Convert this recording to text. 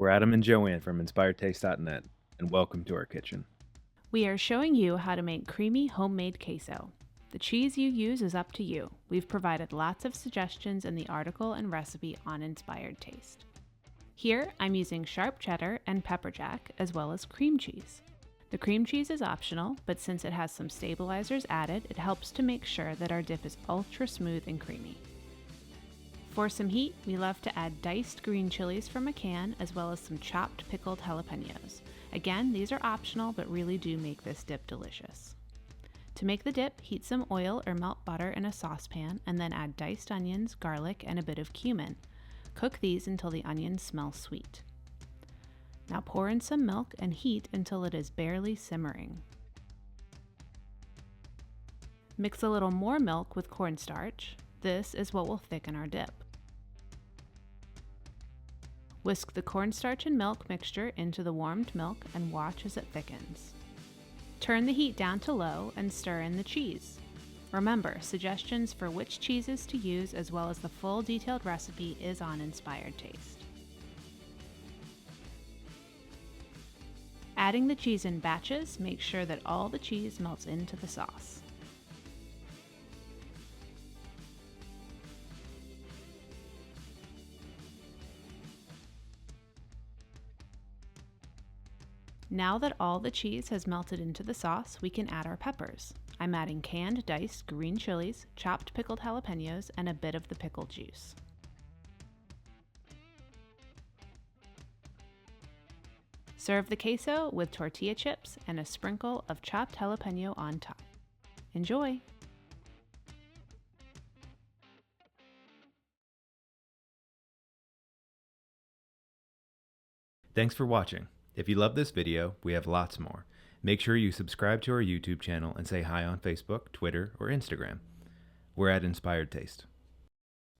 We're Adam and Joanne from InspiredTaste.net, and welcome to our kitchen. We are showing you how to make creamy homemade queso. The cheese you use is up to you. We've provided lots of suggestions in the article and recipe on Inspired Taste. Here, I'm using sharp cheddar and pepper jack, as well as cream cheese. The cream cheese is optional, but since it has some stabilizers added, it helps to make sure that our dip is ultra smooth and creamy. For some heat, we love to add diced green chilies from a can, as well as some chopped pickled jalapenos. Again, these are optional, but really do make this dip delicious. To make the dip, heat some oil or melt butter in a saucepan, and then add diced onions, garlic, and a bit of cumin. Cook these until the onions smell sweet. Now pour in some milk and heat until it is barely simmering. Mix a little more milk with cornstarch. This is what will thicken our dip. Whisk the cornstarch and milk mixture into the warmed milk and watch as it thickens. Turn the heat down to low and stir in the cheese. Remember, suggestions for which cheeses to use as well as the full detailed recipe is on Inspired Taste. Adding the cheese in batches, make sure that all the cheese melts into the sauce. Now that all the cheese has melted into the sauce, we can add our peppers. I'm adding canned diced green chilies, chopped pickled jalapenos, and a bit of the pickle juice. Serve the queso with tortilla chips and a sprinkle of chopped jalapeno on top. Enjoy! Thanks for watching. If you love this video, we have lots more. Make sure you subscribe to our YouTube channel and say hi on Facebook, Twitter, or Instagram. We're at Inspired Taste.